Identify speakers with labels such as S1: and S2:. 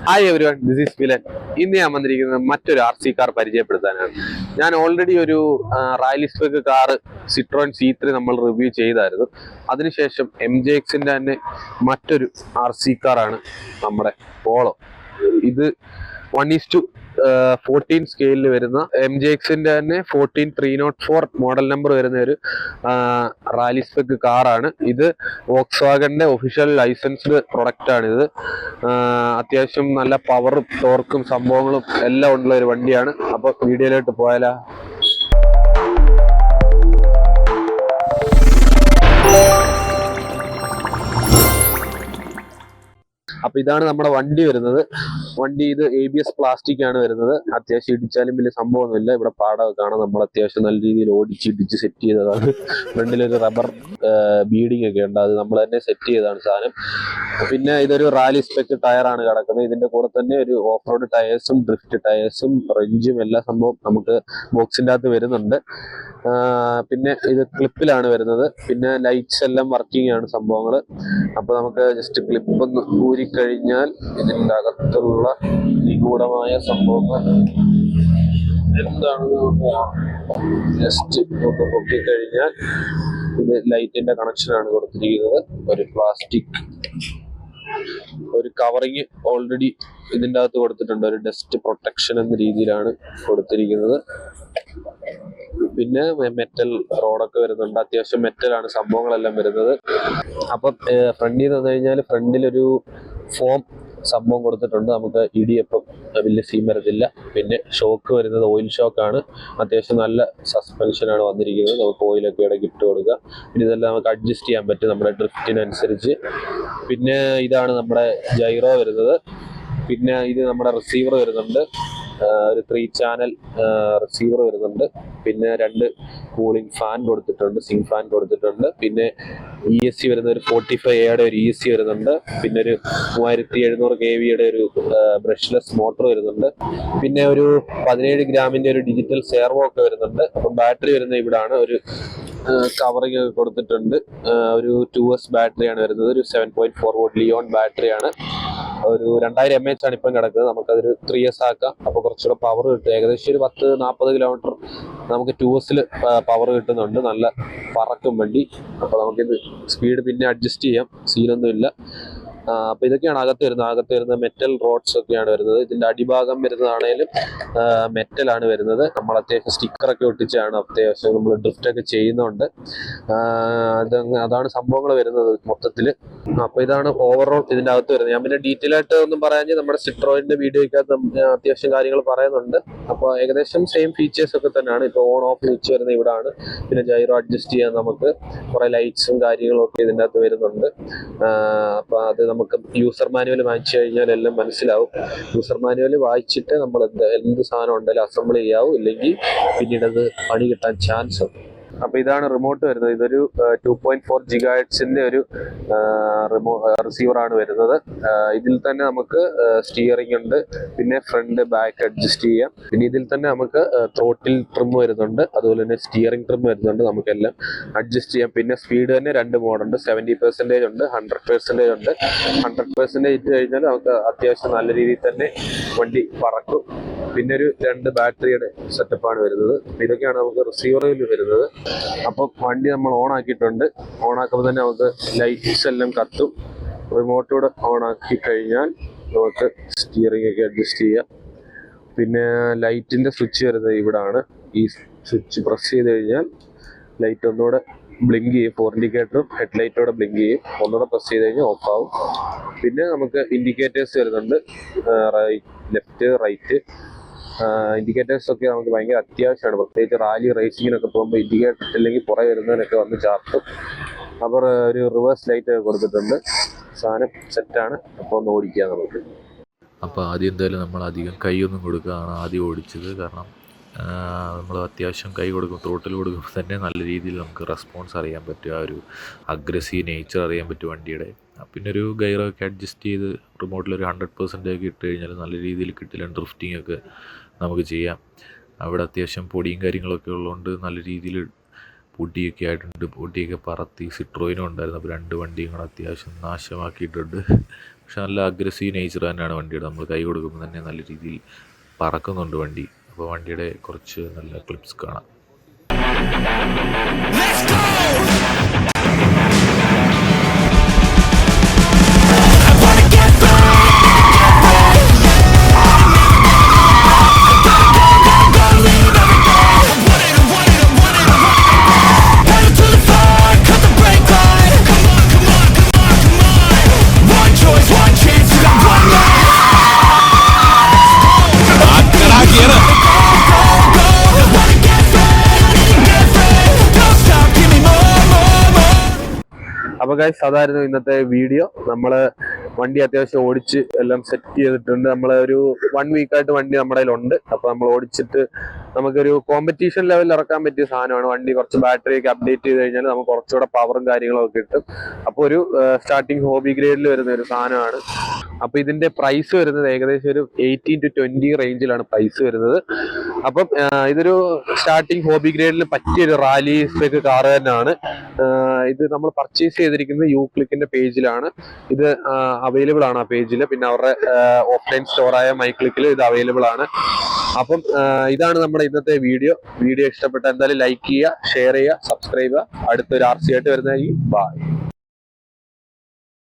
S1: Hi everyone, this is Milan. ഇന്ന് ഞാൻ വന്നിരിക്കുന്നത് മറ്റൊരു RC കാർ പരിചയപ്പെടുത്താനാണ്. ഞാൻ ഓൾറെഡി ഒരു rally spec car Citroen C3 നമ്മൾ റിവ്യൂ ചെയ്തായിരുന്നു. അതിനുശേഷം MJXന്റെ തന്നെ മറ്റൊരു RC കാറാണ് നമ്മുടെ പോളോ. ഇത് 1:14 സ്കെയിലിൽ വരുന്ന MJXന്റെ തന്നെ 14304 മോഡൽ നമ്പർ വരുന്ന ഒരു റാലി സ്പെക് കാറാണ്. ഇത് വോക്സ്വാഗന്റെ ഒഫീഷ്യൽ ലൈസൻസ്ഡ് പ്രൊഡക്റ്റ് ആണ്. ഇത് അത്യാവശ്യം നല്ല പവറും ടോർക്കും സംഭവങ്ങളും എല്ലാം ഉള്ള ഒരു വണ്ടിയാണ്. അപ്പൊ വീഡിയോയിലോട്ട് പോയാലോ? അപ്പൊ ഇതാണ് നമ്മുടെ വണ്ടി വരുന്നത്. വണ്ടി ഇത് ABS പ്ലാസ്റ്റിക് ആണ് വരുന്നത്. അത്യാവശ്യം ഇടിച്ചാലും വലിയ സംഭവമൊന്നുമില്ല. ഇവിടെ പാടമൊക്കെ കാണാം. നമ്മൾ അത്യാവശ്യം നല്ല രീതിയിൽ ഇടിച്ച് സെറ്റ് ചെയ്തതാണ്. ഫ്രണ്ടിലൊരു റബ്ബർ ബീഡിങ് ഒക്കെ ഉണ്ട്, അത് നമ്മൾ തന്നെ സെറ്റ് ചെയ്തതാണ് സാധനം. പിന്നെ ഇതൊരു റാലി സ്പെക് ടയറാണ് കിടക്കുന്നത്. ഇതിന്റെ കൂടെ തന്നെ ഒരു ഓഫ് റോഡ് ടയേഴ്സും ഡ്രിഫ്റ്റ് ടയേഴ്സും റെഞ്ചും എല്ലാ സംഭവം നമുക്ക് ബോക്സിന്റെ അകത്ത് വരുന്നുണ്ട്. പിന്നെ ഇത് ക്ലിപ്പിലാണ് വരുന്നത്. പിന്നെ ലൈറ്റ്സ് എല്ലാം വർക്കിംഗ് ആണ് സംഭവങ്ങൾ. അപ്പൊ നമുക്ക് ജസ്റ്റ് ക്ലിപ്പ് ഒന്ന് ഊരിക്കഴിഞ്ഞാൽ ഇതിൻ്റെ അകത്തുള്ള നിഗൂഢമായ സംഭവങ്ങൾ എന്താണെന്ന് ജസ്റ്റ് ഒന്ന് പൊക്കിക്കഴിഞ്ഞാൽ ഇത് ലൈറ്റിന്റെ കണക്ഷനാണ് കൊടുത്തിരിക്കുന്നത്. ഒരു പ്ലാസ്റ്റിക് ഒരു കവറിങ് ഓൾറെഡി ഇതിൻ്റെ അകത്ത് കൊടുത്തിട്ടുണ്ട്. ഒരു ഡസ്റ്റ് പ്രൊട്ടക്ഷൻ എന്ന രീതിയിലാണ് കൊടുത്തിരിക്കുന്നത്. പിന്നെ മെറ്റൽ റോഡൊക്കെ വരുന്നുണ്ട്. അത്യാവശ്യം മെറ്റലാണ് സംഭവങ്ങളെല്ലാം വരുന്നത്. അപ്പം ഫ്രണ്ടിൽ നിന്ന് കഴിഞ്ഞാൽ ഫ്രണ്ടിലൊരു ഫോം സംഭവം കൊടുത്തിട്ടുണ്ട്. നമുക്ക് ഇടിയപ്പം വലിയ സീൻ വരത്തില്ല. പിന്നെ ഷോക്ക് വരുന്നത് ഓയിൽ ഷോക്കാണ്. അത്യാവശ്യം നല്ല സസ്പെൻഷനാണ് വന്നിരിക്കുന്നത്. നമുക്ക് ഓയിലൊക്കെ ഇടയ്ക്ക് ഇട്ട് കൊടുക്കുക. പിന്നെ ഇതെല്ലാം നമുക്ക് അഡ്ജസ്റ്റ് ചെയ്യാൻ പറ്റും നമ്മുടെ ഡ്രിഫ്റ്റിനനുസരിച്ച്. പിന്നെ ഇതാണ് നമ്മുടെ ജൈറോ വരുന്നത്. പിന്നെ ഇത് നമ്മുടെ റിസീവർ വരുന്നുണ്ട്. ഒരു 3 ചാനൽ റിസീവർ വരുന്നുണ്ട്. പിന്നെ 2 കൂളിംഗ് ഫാൻ കൊടുത്തിട്ടുണ്ട്, സിങ് ഫാൻ കൊടുത്തിട്ടുണ്ട്. പിന്നെ ESC വരുന്ന ഒരു 45A ഒരു ESC വരുന്നുണ്ട്. പിന്നെ ഒരു 3700 kVയുടെ ഒരു ബ്രഷ്ലെസ് മോട്ടർ വരുന്നുണ്ട്. പിന്നെ ഒരു 17 ഗ്രാമിന്റെ ഒരു ഡിജിറ്റൽ സെർവോ ഒക്കെ വരുന്നുണ്ട്. അപ്പം ബാറ്ററി വരുന്ന ഇവിടാണ്. ഒരു കവറിങ് ഒക്കെ കൊടുത്തിട്ടുണ്ട്. ഒരു 2S ബാറ്ററിയാണ് വരുന്നത്. ഒരു 7.4 വോൾട്ട് ലിയോൺ ബാറ്ററിയാണ്. ഒരു 2000 mAh ആണ് ഇപ്പം കിടക്കുന്നത്. നമുക്കതൊരു 3S ആക്കാം. അപ്പോൾ കുറച്ചുകൂടെ പവർ കിട്ടും. ഏകദേശം ഒരു 10-40 കിലോമീറ്റർ നമുക്ക് 2Sൽ പവർ കിട്ടുന്നുണ്ട്. നല്ല പറക്കും വണ്ടി. അപ്പോൾ നമുക്കിത് സ്പീഡ് പിന്നെ അഡ്ജസ്റ്റ് ചെയ്യാം, സീനൊന്നും ഇല്ല. അപ്പൊ ഇതൊക്കെയാണ് അകത്ത് വരുന്ന മെറ്റൽ റോഡ്സ് ഒക്കെയാണ് വരുന്നത്. ഇതിന്റെ അടിഭാഗം വരുന്നതാണേലും മെറ്റലാണ് വരുന്നത്. നമ്മൾ അത്യാവശ്യം സ്റ്റിക്കറൊക്കെ ഒട്ടിച്ചാണ് അത്യാവശ്യം നമ്മൾ ഡ്രിഫ്റ്റ് ഒക്കെ ചെയ്യുന്നുണ്ട്. അതാണ് സംഭവങ്ങൾ വരുന്നത് മൊത്തത്തില്. അപ്പൊ ഇതാണ് ഓവറോൾ ഇതിന്റെ അകത്ത് വരുന്നത്. ഞാൻ പിന്നെ ഡീറ്റെയിൽ ആയിട്ട് ഒന്നും പറയാൻ നമ്മുടെ സിട്രോയിന്റെ വീഡിയോയ്ക്കകത്ത് അത്യാവശ്യം കാര്യങ്ങൾ പറയുന്നുണ്ട്. അപ്പൊ ഏകദേശം സെയിം ഫീച്ചേഴ്സ് ഒക്കെ തന്നെയാണ്. ഇപ്പൊ ഓൺ ഓഫ് സ്വിച്ച് വരുന്നത് ഇവിടാണ്. പിന്നെ ജൈറോ അഡ്ജസ്റ്റ് ചെയ്യാൻ നമുക്ക് കുറെ ലൈറ്റ്സും കാര്യങ്ങളും ഒക്കെ ഇതിന്റെ അകത്ത് വരുന്നുണ്ട്. അപ്പൊ അത് നമുക്ക് യൂസർ മാനുവൽ വായിച്ചു കഴിഞ്ഞാൽ എല്ലാം മനസ്സിലാവും. യൂസർ മാനുവൽ വായിച്ചിട്ട് നമ്മൾ എന്ത് സാധനം ഉണ്ടെങ്കിലും അസംബിൾ ചെയ്യാവും, ഇല്ലെങ്കിൽ പിന്നീട് അത് പണി കിട്ടാൻ ചാൻസ് ഉണ്ട്. അപ്പൊ ഇതാണ് റിമോട്ട് വരുന്നത്. ഇതൊരു 2.4 GHz ഒരു റിസീവർ ആണ് വരുന്നത്. ഇതിൽ തന്നെ നമുക്ക് സ്റ്റിയറിംഗ് ഉണ്ട്. പിന്നെ ഫ്രണ്ട് ബാക്ക് അഡ്ജസ്റ്റ് ചെയ്യാം. പിന്നെ ഇതിൽ തന്നെ നമുക്ക് ത്രോട്ടിൽ ട്രിം വരുന്നുണ്ട്. അതുപോലെ തന്നെ സ്റ്റിയറിംഗ് ട്രിം വരുന്നുണ്ട്. നമുക്കെല്ലാം അഡ്ജസ്റ്റ് ചെയ്യാം. പിന്നെ സ്പീഡ് തന്നെ 2 മോഡുണ്ട്. 70% ഉണ്ട്, 100% ഉണ്ട്. 100% ഇട്ട് കഴിഞ്ഞാൽ നമുക്ക് അത്യാവശ്യം നല്ല രീതിയിൽ തന്നെ വണ്ടി പറക്കും. പിന്നെ ഒരു 2 ബാറ്ററിയുടെ സെറ്റപ്പാണ് വരുന്നത്. ഇതൊക്കെയാണ് നമുക്ക് റിസീവറിൽ വരുന്നത്. അപ്പം വണ്ടി നമ്മൾ ഓൺ ആക്കിയിട്ടുണ്ട്. ഓൺ ആക്കുമ്പോൾ തന്നെ നമുക്ക് ലൈറ്റ്സ് എല്ലാം കത്തും. റിമോട്ടൂടെ ഓൺ ആക്കി കഴിഞ്ഞാൽ നമുക്ക് സ്റ്റിയറിംഗ് ഒക്കെ അഡ്ജസ്റ്റ് ചെയ്യാം. പിന്നെ ലൈറ്റിന്റെ സ്വിച്ച് വരുന്നത് ഇവിടാണ്. ഈ സ്വിച്ച് പ്രസ് ചെയ്ത് കഴിഞ്ഞാൽ ലൈറ്റ് ഒന്നുകൂടെ ബ്ലിങ്ക് ചെയ്യും. 4 ഇൻഡിക്കേറ്ററും ഹെഡ്ലൈറ്റോടെ ബ്ലിങ്ക് ചെയ്യും. ഒന്നുകൂടെ പ്രസ് ചെയ്ത് കഴിഞ്ഞാൽ ഓഫ് ആവും. പിന്നെ നമുക്ക് ഇൻഡിക്കേറ്റേഴ്സ് വരുന്നുണ്ട്. ലെഫ്റ്റ്, റൈറ്റ് ഇൻഡിക്കേറ്റേഴ്സ് ഒക്കെ നമുക്ക് ഭയങ്കര അത്യാവശ്യമാണ്. പ്രത്യേകിച്ച് റാലി റേസിങ്ങിനൊക്കെ പോകുമ്പോൾ ഇൻഡിക്കേറ്റർ ഇല്ലെങ്കിൽ പുറകെ വരുന്നതിനൊക്കെ വന്ന് ചാർട്ടും. അവർ ഒരു റിവേഴ്സ് ലൈറ്റ് ഒക്കെ കൊടുത്തിട്ടുണ്ട്. സാധനം സെറ്റാണ്. അപ്പോൾ ഒന്ന് ഓടിക്കുക നമുക്ക്.
S2: അപ്പോൾ ആദ്യം എന്തായാലും നമ്മൾ അധികം കൈയൊന്നും കൊടുക്കുകയാണ് ആദ്യം ഓടിച്ചത്. കാരണം നമ്മൾ അത്യാവശ്യം കൈ കൊടുക്കും, ത്രോട്ടിൽ കൊടുക്കുമ്പോൾ തന്നെ നല്ല രീതിയിൽ നമുക്ക് റെസ്പോൺസ് അറിയാൻ പറ്റും. ആ ഒരു അഗ്രസീവ് നേച്ചർ അറിയാൻ പറ്റും വണ്ടിയുടെ. പിന്നെ ഒരു ഗൈറോ ഒക്കെ അഡ്ജസ്റ്റ് ചെയ്ത് റിമോട്ടിലൊരു 100% ഒക്കെ ഇട്ട് കഴിഞ്ഞാൽ നല്ല രീതിയിൽ കിട്ടില്ല. ഡ്രിഫ്റ്റിംഗ് ഒക്കെ നമുക്ക് ചെയ്യാം. അവിടെ അത്യാവശ്യം പൊടിയും കാര്യങ്ങളൊക്കെ ഉള്ളതുകൊണ്ട് നല്ല രീതിയിൽ പൊടിയൊക്കെ ആയിട്ടുണ്ട്. പൊടിയൊക്കെ പറത്തി സിട്രോയിനും ഉണ്ടായിരുന്നു. അപ്പോൾ 2 വണ്ടിയും കൂടെ അത്യാവശ്യം നാശമാക്കിയിട്ടുണ്ട്. പക്ഷെ നല്ല അഗ്രസീവ് നേച്ചർ തന്നെയാണ് വണ്ടിയുടെ. നമ്മൾ കൈ കൊടുക്കുമ്പോൾ തന്നെ നല്ല രീതിയിൽ പറക്കുന്നുണ്ട് വണ്ടി. അപ്പോൾ വണ്ടിയുടെ കുറച്ച് നല്ല ക്ലിപ്സ് കാണാം.
S1: അപ്പൊ ഗൈസ്, അതായിരുന്നു ഇന്നത്തെ വീഡിയോ. നമ്മള് വണ്ടി അത്യാവശ്യം ഓടിച്ച് എല്ലാം സെറ്റ് ചെയ്തിട്ടുണ്ട്. നമ്മള് ഒരു 1 വീക്കായിട്ട് വണ്ടി നമ്മുടെ കയ്യിലുണ്ട്. അപ്പൊ നമ്മൾ ഓടിച്ചിട്ട് നമുക്കൊരു കോമ്പറ്റീഷൻ ലെവലിൽ ഇറക്കാൻ പറ്റിയ സാധനമാണ്. വണ്ടി കുറച്ച് ബാറ്ററി ഒക്കെ അപ്ഡേറ്റ് ചെയ്ത് കഴിഞ്ഞാൽ നമുക്ക് കുറച്ചുകൂടെ പവറും കാര്യങ്ങളും ഒക്കെ കിട്ടും. അപ്പൊ ഒരു സ്റ്റാർട്ടിങ് ഹോബി ഗ്രേഡിൽ വരുന്ന ഒരു സാധനമാണ്. അപ്പൊ ഇതിന്റെ പ്രൈസ് വരുന്നത് ഏകദേശം ഒരു 18 to 20 റേഞ്ചിലാണ് പ്രൈസ് വരുന്നത്. അപ്പം ഇതൊരു സ്റ്റാർട്ടിങ് ഹോബി ഗ്രേഡിൽ പറ്റിയൊരു റാലി സ്പെക് കാർ തന്നെയാണ്. ഇത് നമ്മൾ പർച്ചേസ് ചെയ്തിരിക്കുന്നത് യൂക്ലിക്കിന്റെ പേജിലാണ്. ഇത് അവൈലബിൾ ആണ് ആ പേജിൽ. പിന്നെ അവരുടെ ഓഫ്ലൈൻ സ്റ്റോറായ മൈക്ലിക്കിൽ ഇത് അവൈലബിൾ ആണ്. അപ്പം ഇതാണ് നമ്മുടെ ഇന്നത്തെ വീഡിയോ. വീഡിയോ ഇഷ്ടപ്പെട്ട എന്തായാലും ലൈക്ക് ചെയ്യുക, ഷെയർ ചെയ്യുക, സബ്സ്ക്രൈബ് ചെയ്യുക. അടുത്തൊരു RC ആയിട്ട് വരുന്നതായിരിക്കും. ബൈ.